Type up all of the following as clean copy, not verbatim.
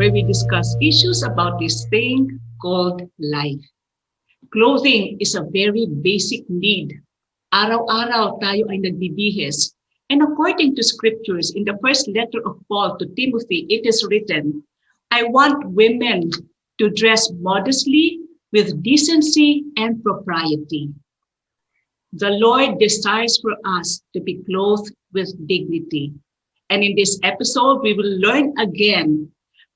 where we discuss issues about this thing called life. Clothing is a very basic need. Araw-araw tayo ay nagbibihis. And according to scriptures, in the first letter of Paul to Timothy, it is written, I want women to dress modestly with decency and propriety. The Lord desires for us to be clothed with dignity. And in this episode, we will learn again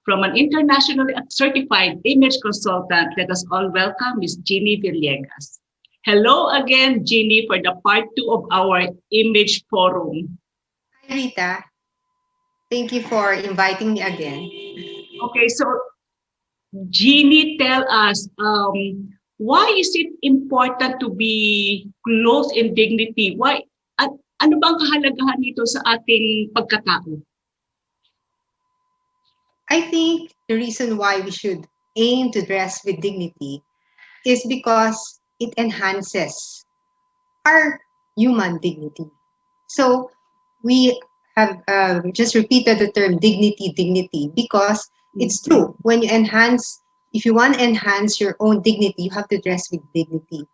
from an internationally certified image consultant. Let us all welcome Ms. Ginny Villegas. Hello again, Ginny, for the part 2 of our image forum. Hi, Rita. Thank you for inviting me again. Okay, so Ginny, tell us, why is it important to be clothed in dignity? Why? Ano bang kahalagahan nito sa ating pagkatao? I think the reason why we should aim to dress with dignity is because it enhances our human dignity. So we have just repeated the term dignity, because it's true. When you if you want to enhance your own dignity, you have to dress with dignity.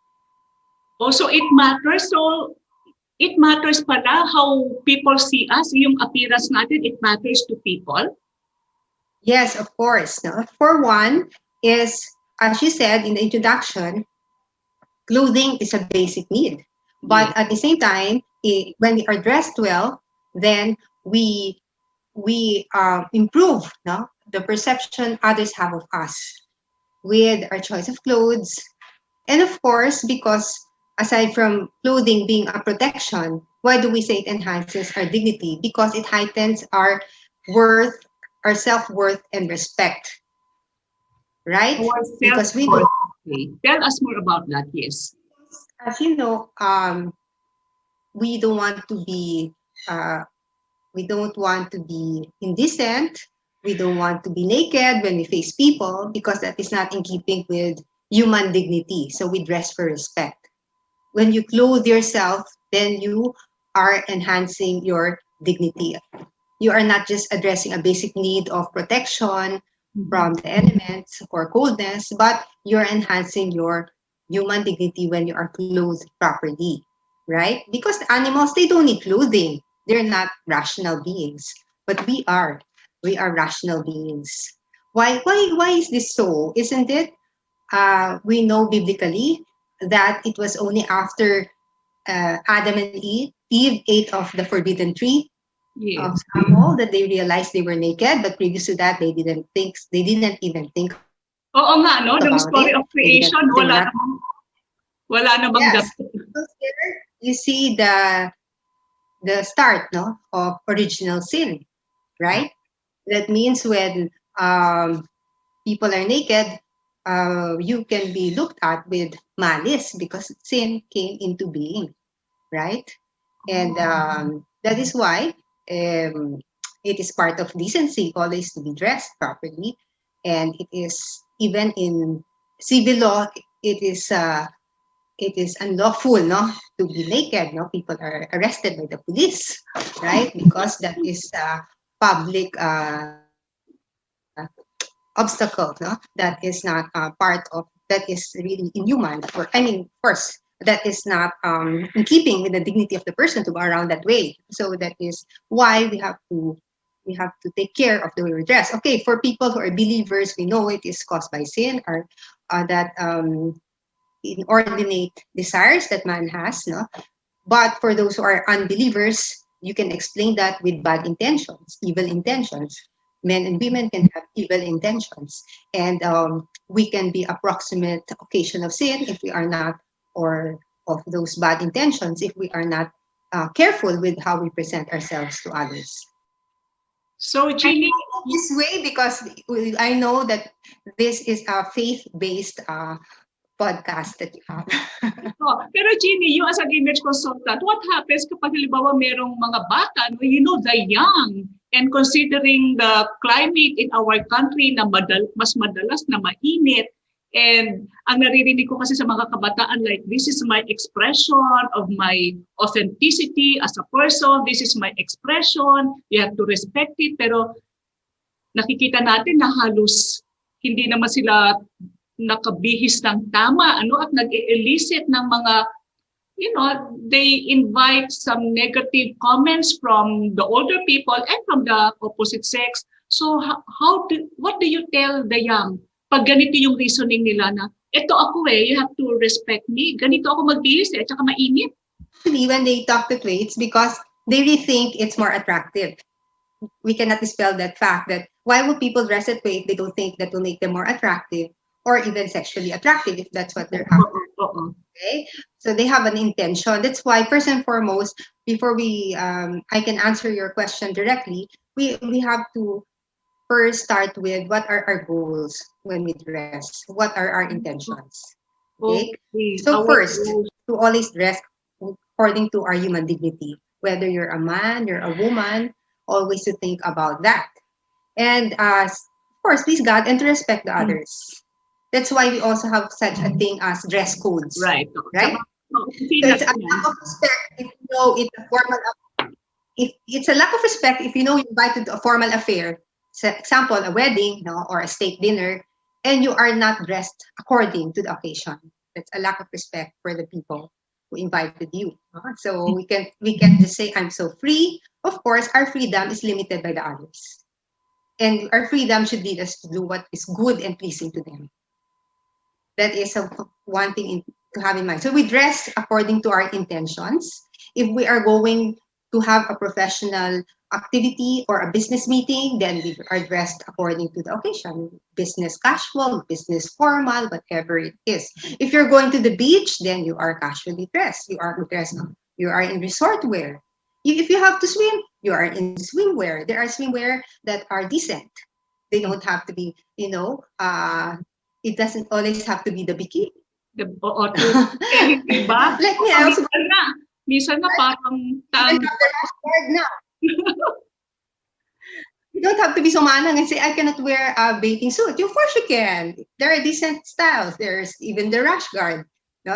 Also, it matters. So, it matters pala how people see us, yung appearance natin, it matters to people. Yes, of course. No? For one, is, as you said in the introduction, clothing is a basic need. But at the same time, when we are dressed well, then we improve the perception others have of us with our choice of clothes. And of course, because aside from clothing being a protection, why do we say it enhances our dignity? Because it heightens our worth, our self-worth and respect. Right? Because we know. Tell us more about that, yes. As you know, we don't want to be indecent. We don't want to be naked when we face people, because that is not in keeping with human dignity. So we dress for respect. When you clothe yourself, then you are enhancing your dignity. You are not just addressing a basic need of protection from the elements or coldness, but you're enhancing your human dignity when you are clothed properly, right? Because animals, they don't need clothing. They're not rational beings, but we are. We are rational beings. Why is this so? Isn't it? We know biblically that it was only after Adam and Eve ate of the forbidden tree of apple that they realized they were naked. But previous to that, they didn't even think. Oo nga, no? The story of creation, wala namang yes. So there you see the start, of original sin, right? That means when people are naked, you can be looked at with malice because sin came into being, right? And that is why it is part of decency always to be dressed properly. And it is, even in civil law, it is unlawful, to be naked. People are arrested by the police, right? Because that is public obstacle, that is not that is really inhuman. First, that is not in keeping with the dignity of the person to go around that way. So that is why we have to take care of the way we dress. Okay, for people who are believers, we know it is caused by sin, or that inordinate desires that man has, But for those who are unbelievers, you can explain that with bad intentions, evil intentions. Men and women can have evil intentions, and we can be a proximate occasion of sin if we are not, or of those bad intentions if we are not careful with how we present ourselves to others. So, Ginny, this way, because I know that this is a faith-based podcast that you have. Pero Ginny, you as an image consultant, what happens kapag halimbawa merong mga bata, the young, and considering the climate in our country na mas madalas na mainit, and ang naririnig ko kasi sa mga kabataan, like, this is my expression of my authenticity as a person, this is my expression, you have to respect it, pero nakikita natin na halos hindi naman sila nakabihis ng tama, ano, at nag-elicit ng mga, they invite some negative comments from the older people and from the opposite sex. So what do you tell the young? Pag ganito yung reasoning nila na, eto ako you have to respect me. Ganito ako magbihis at saka mainit. Actually, when they talk that way, it's because they really think it's more attractive. We cannot dispel that fact that why would people dress that way if they don't think that will make them more attractive or even sexually attractive if that's what they're after. Okay, so they have an intention. That's why first and foremost, before I can answer your question directly, we have to first start with what are our goals when we dress, what are our intentions. Okay, so first, to always dress according to our human dignity, whether you're a man, you're a woman, always to think about that. And of course, please God, and to respect the others. That's why we also have such a thing as dress codes. Right. Right? So it's a lack of respect if you know it's a formal. It's a lack of respect if you know you're invited to a formal affair, for example, a wedding, or a state dinner, and you are not dressed according to the occasion. That's a lack of respect for the people who invited you. So we can just say I'm so free. Of course, our freedom is limited by the others. And our freedom should lead us to do what is good and pleasing to them. That is one thing to have in mind. So we dress according to our intentions. If we are going to have a professional activity or a business meeting, then we are dressed according to the occasion. Business casual, business formal, whatever it is. If you're going to the beach, then you are casually dressed. You are in resort wear. If you have to swim, you are in swimwear. There are swimwear that are decent. They don't have to be, it doesn't always have to be the bikini. Like me, I also minsan na parang you don't have to be so manang and say, I cannot wear a bathing suit. Of course you can. There are decent styles. There's even the rash guard.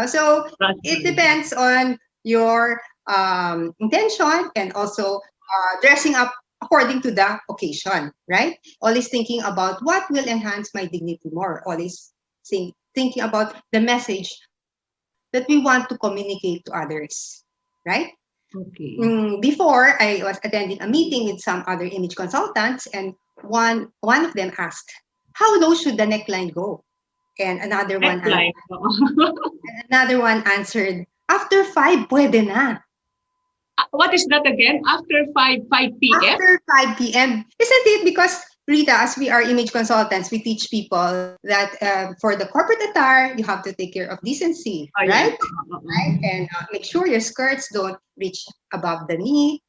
So it depends on your intention and also dressing up according to the occasion, right? Always thinking about what will enhance my dignity more. Always thinking about the message that we want to communicate to others, right? Okay. Before, I was attending a meeting with some other image consultants, and one of them asked, how low should the neckline go? And another one answered, after 5 pwede na. What is that again? After 5 p.m.? After 5 p.m. Isn't it? Because Rita, as we are image consultants, we teach people that for the corporate attire, you have to take care of decency, right? Right? And make sure your skirts don't reach above the knee,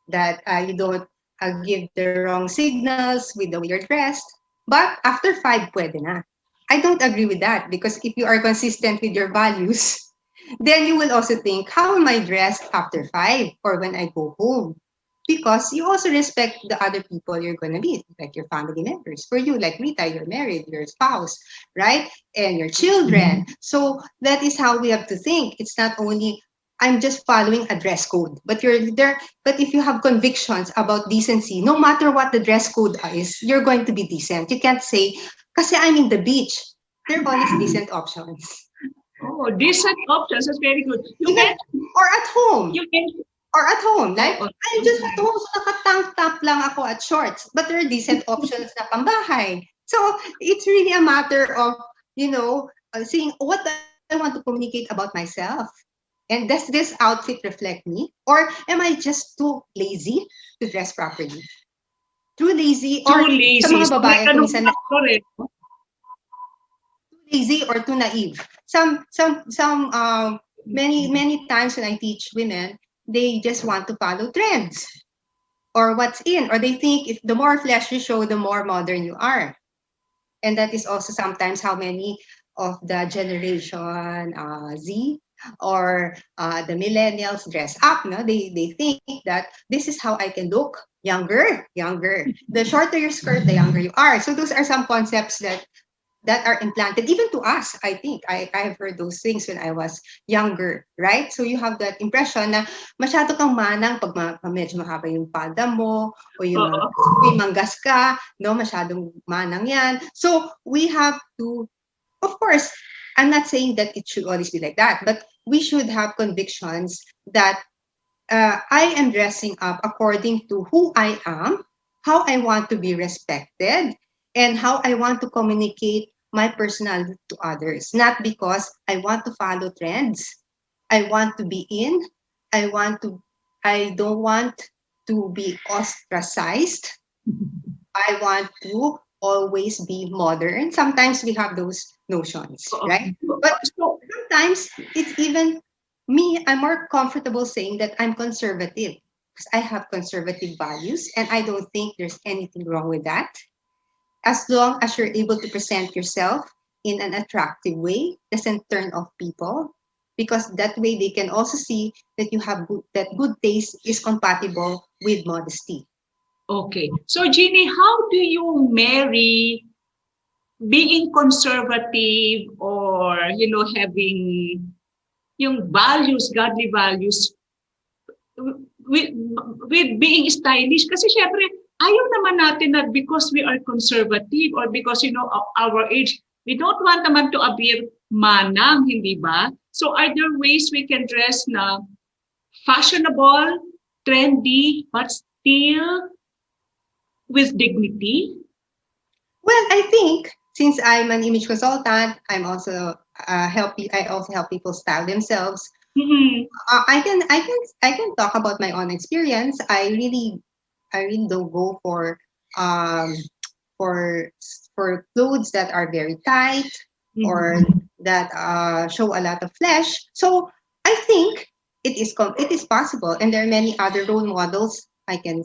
that you don't give the wrong signals with the way you're dressed. But after 5, pwede na. I don't agree with that, because if you are consistent with your values, then you will also think, how am I dressed after 5 or when I go home? Because you also respect the other people you're going to meet, like your family members. For you, like Rita, you're married, your spouse, right? And your children. So that is how we have to think. It's not only, I'm just following a dress code, but you're there. But if you have convictions about decency, no matter what the dress code is, you're going to be decent. You can't say, kasi I'm in the beach. There are always decent options. Oh, decent options. That's very good. Or at home. Or at home. Like, I'm just at home, so naka-tank top lang ako at shorts. But there are decent options na pambahay. So it's really a matter of, seeing what I want to communicate about myself. And does this outfit reflect me? Or am I just too lazy to dress properly? Too lazy or sa mga babae kuminsan too lazy or too naive. Many times when I teach women, they just want to follow trends or what's in, or they think if the more flesh you show, the more modern you are. And that is also sometimes how many of the generation Z or the millennials dress up. No? They think that this is how I can look younger. The shorter your skirt, the younger you are. So those are some concepts that that are implanted, even to us. I think I have heard those things when I was younger, right? So you have that impression na masyado kang manang pag medyo mahaba yung palda mo, o yung manggas ka, no, masyadong manang yan. So we have to, of course, I'm not saying that it should always be like that, but we should have convictions that I am dressing up according to who I am, how I want to be respected, and how I want to communicate my personality to others. Not because I want to follow trends. I want to be in. I don't want to be ostracized. I want to always be modern. Sometimes we have those notions, right? But sometimes it's even me, I'm more comfortable saying that I'm conservative because I have conservative values, and I don't think there's anything wrong with that. As long as you're able to present yourself in an attractive way, doesn't turn off people, because that way they can also see that you have that good taste is compatible with modesty. Okay. So, Ginny, how do you marry being conservative or, having yung values, godly values, with, with being stylish? Kasi syempre, ayaw naman natin na because we are conservative or because, our age, we don't want naman to appear manang, hindi ba? So, are there ways we can dress na fashionable, trendy, but still with dignity? Well, I think since I'm an image consultant, I'm also I also help people style themselves. Mm-hmm. I can talk about my own experience. I really don't go um for clothes that are very tight, Mm-hmm. or that show a lot of flesh. So I think it is possible, and there are many other role models I can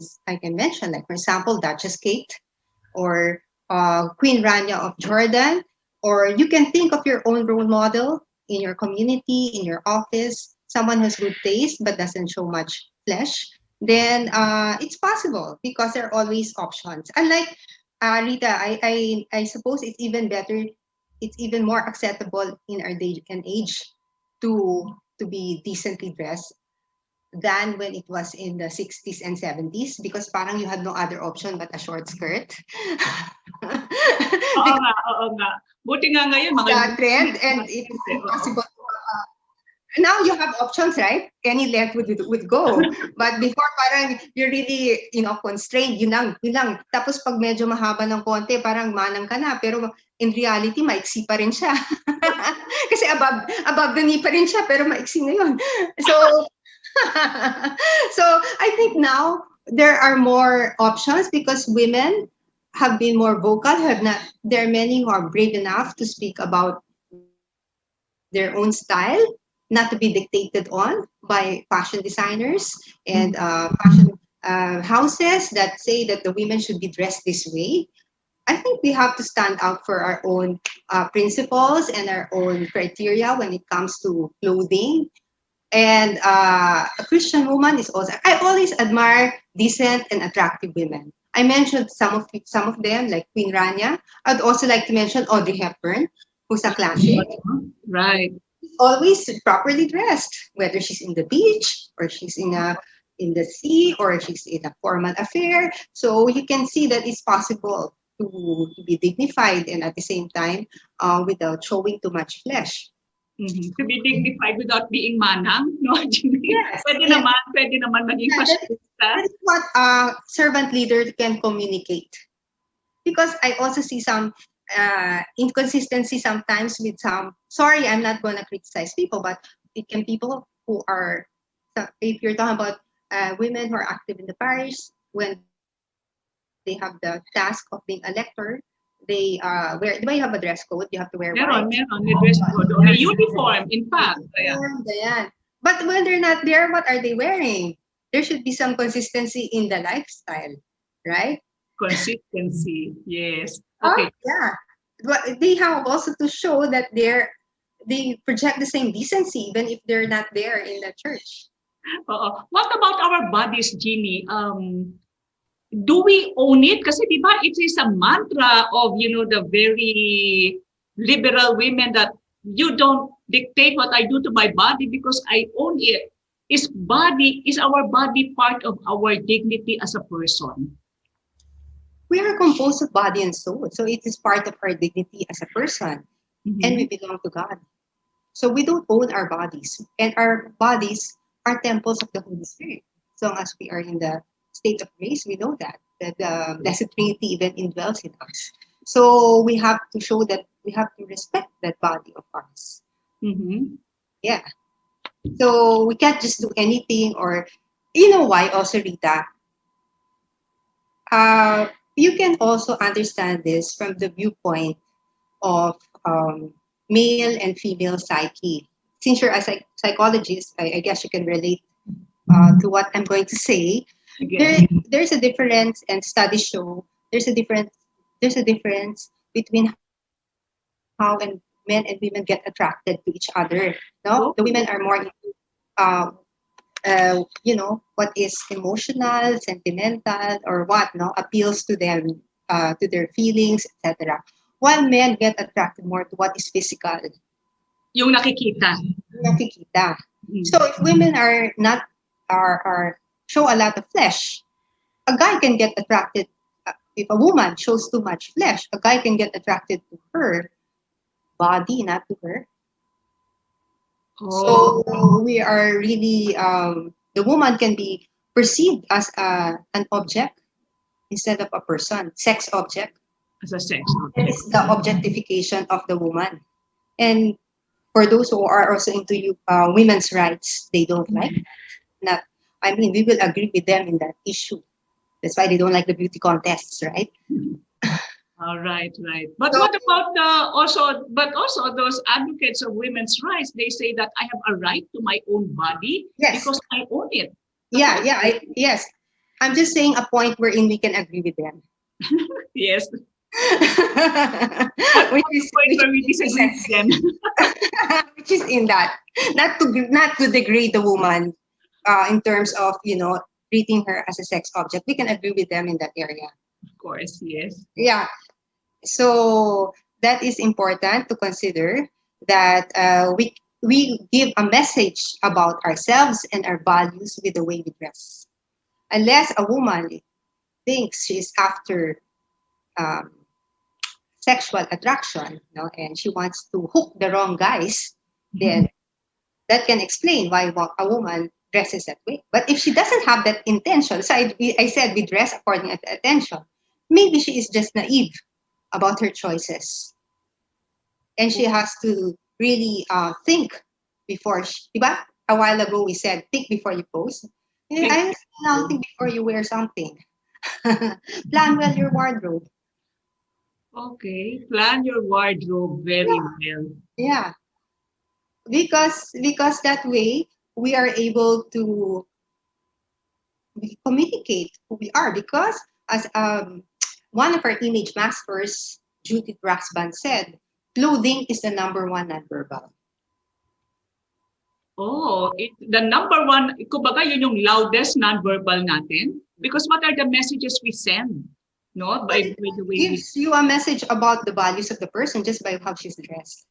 mention, like for example Duchess Kate, or Queen Rania of Jordan, or you can think of your own role model in your community, in your office, someone who's good taste but doesn't show much flesh. Then it's possible because there are always options. Unlike Rita, I suppose it's even better, it's even more acceptable in our day and age to be decently dressed than when it was in the 60s and 70s, because parang you had no other option but a short skirt. Oo nga. Buti nga ngayon, That trend, and it's impossible. Now you have options, right? Any length would go. But before, parang you're really, constrained. Yun lang. Tapos pag medyo mahaba ng konti, parang manang ka na. Pero in reality, maiksi pa rin siya. Kasi above the knee pa rin siya, pero maiksi na yun. So, so I think now there are more options because women have been more vocal. There are many who are brave enough to speak about their own style, not to be dictated on by fashion designers and fashion houses that say that the women should be dressed this way. I think we have to stand out for our own principles and our own criteria when it comes to clothing. And a Christian woman is also, I always admire decent and attractive women. I mentioned some of them, like Queen Rania. I'd also like to mention Audrey Hepburn, who's a classic. Right. Always properly dressed, whether she's in the beach or she's in the sea or she's in a formal affair. So you can see that it's possible to be dignified and at the same time without showing too much flesh. Mm-hmm. To be dignified without being manang, no? Yes. Pwede naman maging fashionista. That is what a servant leader can communicate. Because I also see some inconsistency sometimes with some. Sorry, I'm not going to criticize people, but it can people who are, if you're talking about women who are active in the parish, when they have the task of being a lector, they wear. Do you have a dress code? You have to wear white. Meron, may dress code. May uniform, in fact. Ayan. But when they're not there, what are they wearing? There should be some consistency in the lifestyle, right? Consistency, yes. Okay. Yeah. But they have also to show that they project the same decency even if they're not there in the church. What about our bodies, Ginny? Do we own it? Kasi diba, it is a mantra of, the very liberal women that you don't dictate what I do to my body because I own it. Is our body part of our dignity as a person? We are composed of body and soul. So it is part of our dignity as a person. And we belong to God. So we don't own our bodies. And our bodies are temples of the Holy Spirit. As long as we are in the state of grace, we know that the Blessed Trinity even indwells in us. So we have to show that we have to respect that body of ours. Yeah. So we can't just do anything, or you know why also, Rita? You can also understand this from the viewpoint of male and female psyche. Since you're a psychologist, I guess you can relate to what I'm going to say. There's a difference, and studies show there's a difference. There's a difference between how men and women get attracted to each other. No, the women are more into what is emotional, sentimental, or what appeals to them, to their feelings, etc. While men get attracted more to what is physical. Yung nakikita. So if women are not are show a lot of flesh, a guy can get attracted. If a woman shows too much flesh, a guy can get attracted to her body, not to her. So we are really, the woman can be perceived as an object instead of a person, sex object. As a sex object. That is the objectification of the woman. And for those who are also into women's rights, they don't like that. We will agree with them in that issue. That's why they don't like the beauty contests, right? All right. But what about also those advocates of women's rights? They say that I have a right to my own body because I own it. Yes. I'm just saying a point wherein we can agree with them. Yes. Which is where we disagree with them. Which is in that, not to degrade the woman in terms of treating her as a sex object. We can agree with them in that area. Of course, yes. Yeah. So that is important to consider, that we give a message about ourselves and our values with the way we dress. Unless a woman thinks she is after sexual attraction, and she wants to hook the wrong guys, then that can explain why a woman dresses that way. But if she doesn't have that intention, so I said we dress according to attention, maybe she is just naive about her choices. And she has to really think before diba? A while ago we said, think before you post. I now think before you wear something. Plan well your wardrobe. Okay, plan your wardrobe very well. Yeah. Because that way we are able to communicate who we are. Because as one of our image masters, Judith Raxban, said, clothing is the number one nonverbal. The number one, kumbaga yun yung loudest nonverbal natin. Because what are the messages we send? No, by the way gives you a message about the values of the person just by how she's dressed.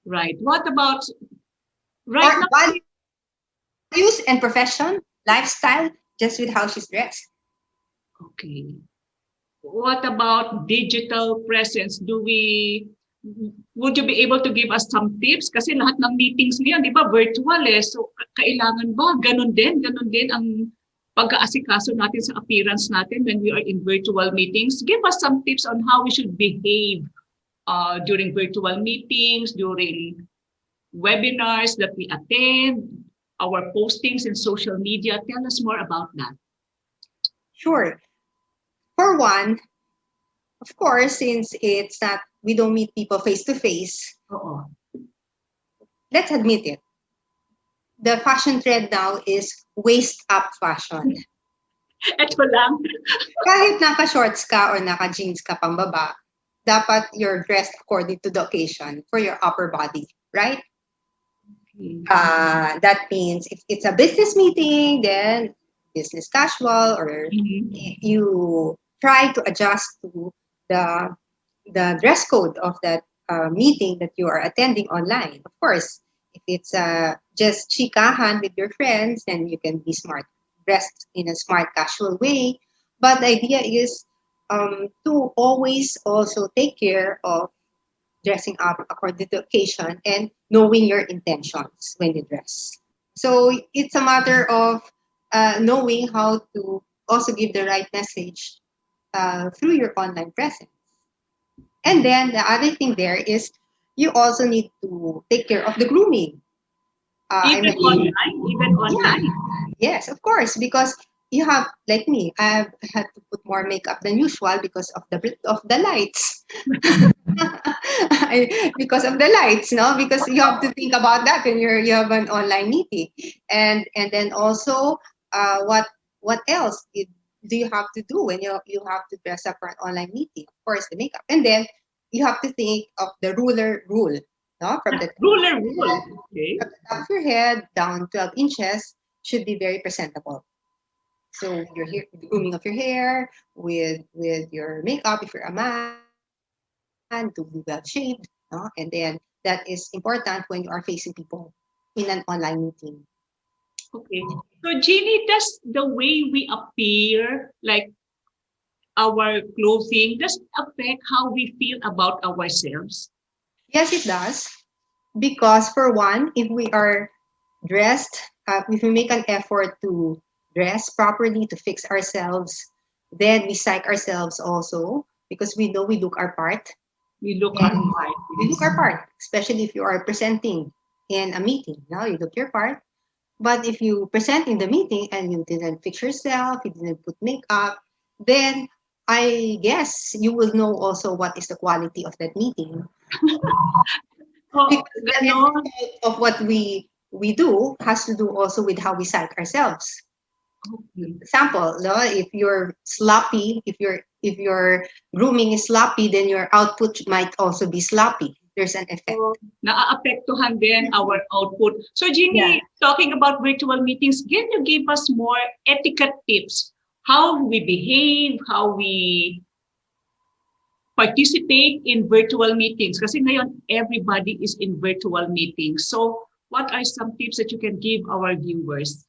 Right. What about values and profession, lifestyle, just with how she's dressed? Okay. What about digital presence? Would you be able to give us some tips? Kasi lahat ng meetings niyan, di ba, virtual eh. So, kailangan ba ganun din ang pag-aasikaso natin sa appearance natin when we are in virtual meetings? Give us some tips on how we should behave during virtual meetings, during webinars that we attend, our postings in social media. Tell us more about that. Sure. For one, of course, since we don't meet people face to face, let's admit it. The fashion trend now is waist up fashion. Ito lang. Kahit naka-shorts ka or naka-jeans ka pambaba, dapat you're dressed according to the occasion for your upper body, right? That means if it's a business meeting, then business casual, or you try to adjust to the dress code of that meeting that you are attending online. Of course, if it's just chikahan with your friends, then you can be smart, dressed in a smart, casual way. But the idea is to always also take care of dressing up according to the occasion and knowing your intentions when you dress. So it's a matter of knowing how to also give the right message through your online presence. And then the other thing there is you also need to take care of the grooming. I Even mentioned, online, even yeah, online. yes, of course, because you have, like me, I've had to put more makeup than usual because of the lights. Because of the lights, no? Because you have to think about that when you have an online meeting, and then also, what else do you have to do when you have to dress up for an online meeting? Of course, the makeup, and then you have to think of the ruler rule, no? From the Ruler rule. Okay. top of your head down 12 inches should be very presentable. So your hair, the grooming of your hair, with your makeup, if you're a man, to be well shaved, no? And then that is important when you are facing people in an online meeting. Okay. So, Ginny, does the way we appear, like our clothing, does it affect how we feel about ourselves? Yes, it does. Because for one, if we are dressed, if we make an effort to dress properly, to fix ourselves, then we psych ourselves also because we know we look our part. We look our And part. you look Yes. our part, especially if you are presenting in a meeting. Now you look your part. But if you present in the meeting and you didn't fix yourself, you didn't put makeup, then I guess you will know also what is the quality of that meeting. Oh, Because the end ganon. result of what we do has to do also with how we psych ourselves. Okay. Example, no, if you're sloppy, if your grooming is sloppy, then your output might also be sloppy. There's an effect. So, naaapektuhan din our output. So, Yeah. Ginny, talking about virtual meetings, can you give us more etiquette tips? How we behave, how we participate in virtual meetings? Kasi ngayon, everybody is in virtual meetings. So, what are some tips that you can give our viewers?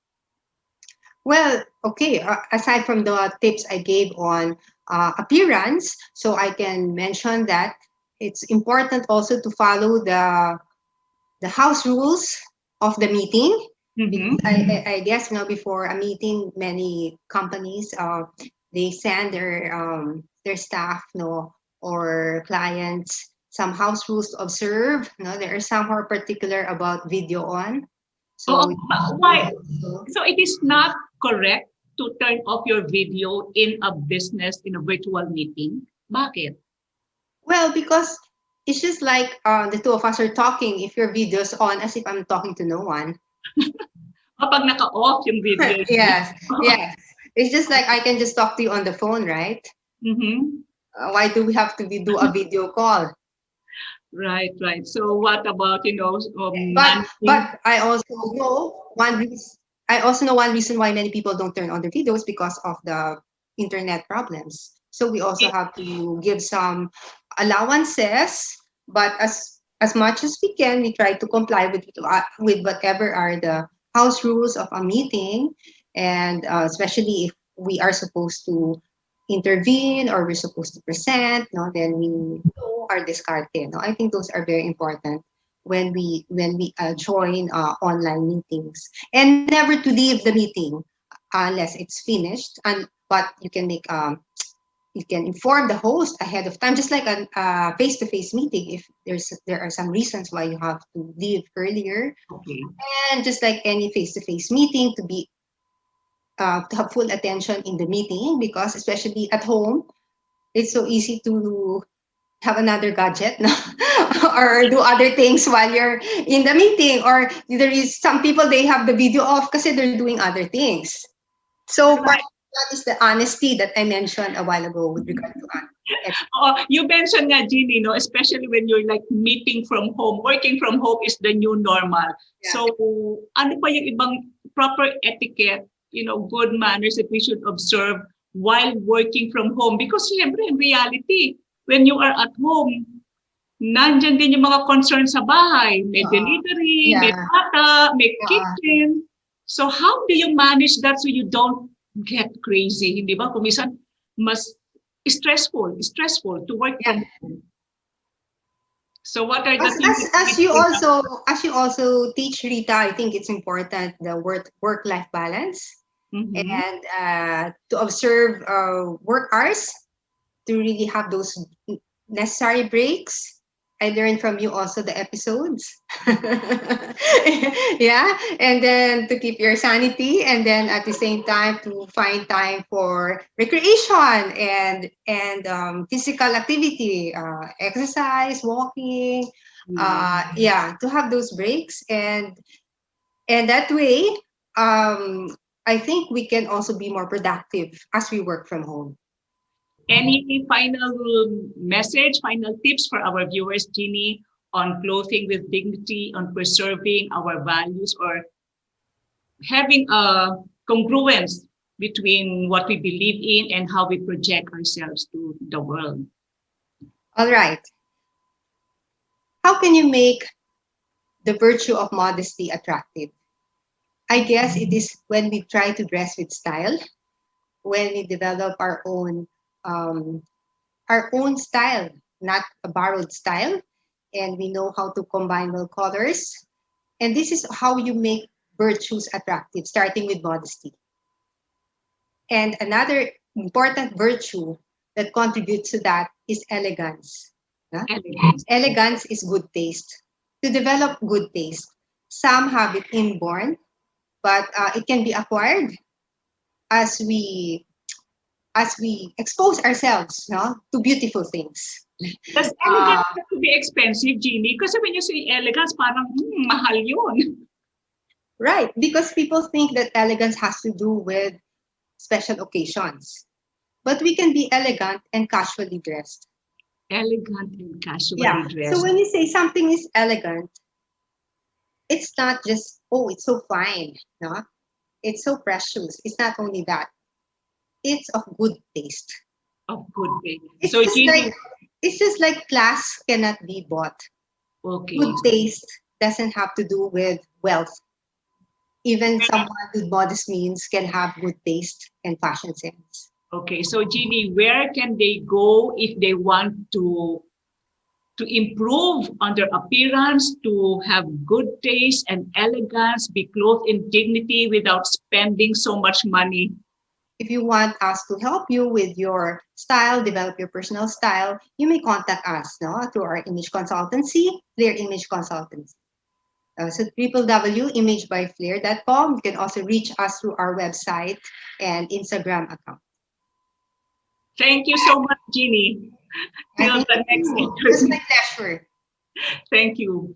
Well, okay. Aside from the tips I gave on appearance, so I can mention that it's important also to follow the house rules of the meeting. Because Mm-hmm. I guess before a meeting, many companies they send their staff or clients some house rules to observe. There are some who are particular about video on. Oo, So why? So it is not correct to turn off your video in a business, in a virtual meeting? Bakit? well, because it's just like the two of us are talking. If your video's on, as if I'm talking to no one. Kapag naka-off yung video niyo. Yes, yes. It's just like I can just talk to you on the phone, right? Mm-hmm. Why do we have to do a video call? Right, right. So what about, But managing? but I also know one reason. I also know one reason why many people don't turn on their videos because of the internet problems. So we also have to give some allowances, but as much as we can, we try to comply with whatever are the house rules of a meeting, and especially if we are supposed to intervene or we're supposed to present, no, then we know our discard. No, I think those are very important when we join online meetings, and never to leave the meeting unless it's finished. And but you can inform the host ahead of time, just like a face-to-face meeting. If there are some reasons why you have to leave earlier, Okay. and just like any face-to-face meeting, to have full attention in the meeting, because especially at home, it's so easy to have another gadget, no? Or do other things while you're in the meeting, or there is some people, they have the video off because they're doing other things. So part Right. of that is the honesty that I mentioned a while ago with regard to honesty. Oh, you mentioned nga, Ginny, especially when you're like meeting from home, working from home is the new normal. Yeah. So, ano pa yung ibang proper etiquette, good manners that we should observe while working from home? Because syempre, in reality, when you are at home, nandyan din yung mga concern sa bahay. May delivery, may Yeah. bata, may kitchen. So how do you manage that so you don't get crazy? Hindi ba? Kung minsan, mas stressful to work from home. So what are the things as you also teach, Rita, I think it's important the work-life balance, and to observe work hours, to really have those necessary breaks. I learned from you also the episodes. Yeah, and then to keep your sanity, and then at the same time to find time for recreation and physical activity, exercise, walking. Yeah, to have those breaks, and that way, I think we can also be more productive as we work from home. Any final message, final tips for our viewers, Ginny, on clothing with dignity, on preserving our values, or having a congruence between what we believe in and how we project ourselves to the world? All right. How can you make the virtue of modesty attractive? I guess it is when we try to dress with style, when we develop our own style, not a borrowed style, and we know how to combine well colors. And this is how you make virtues attractive, starting with modesty. And another important virtue that contributes to that is elegance. Elegance is good taste. To develop good taste, some have it inborn, but it can be acquired as we expose ourselves, to beautiful things. Does elegance have to be expensive, Ginny? Because when you say elegance, parang mahal yun. Right, because people think that elegance has to do with special occasions. But we can be elegant and casually dressed. Elegant and casually dressed. So when you say something is elegant, it's not just, oh, it's so fine, no? It's so precious. It's not only that. It's of good taste. Of good taste. It's just like class cannot be bought. Okay. Good taste doesn't have to do with wealth. Even someone with modest means can have good taste and fashion sense. Okay, so Ginny, where can they go if they want to improve on their appearance, to have good taste and elegance, be clothed in dignity without spending so much money? If you want us to help you with your style, develop your personal style, you may contact us through our image consultancy, FLAIR Image Consultancy. So www.imagebyflair.com. You can also reach us through our website and Instagram account. Thank you so much, Ginny. Till the next interview. It's my pleasure. Thank you.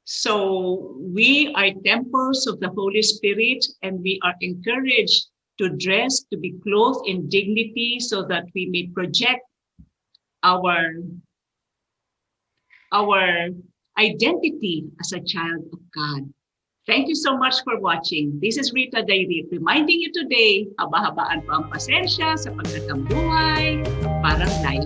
So we are temples of the Holy Spirit, and we are encouraged to dress, to be clothed in dignity, so that we may project our identity as a child of God. Thank you so much for watching. This is Rita Dairit, reminding you today, haba-habaan pa ang pasensya sa pagtatambuhay, parang life.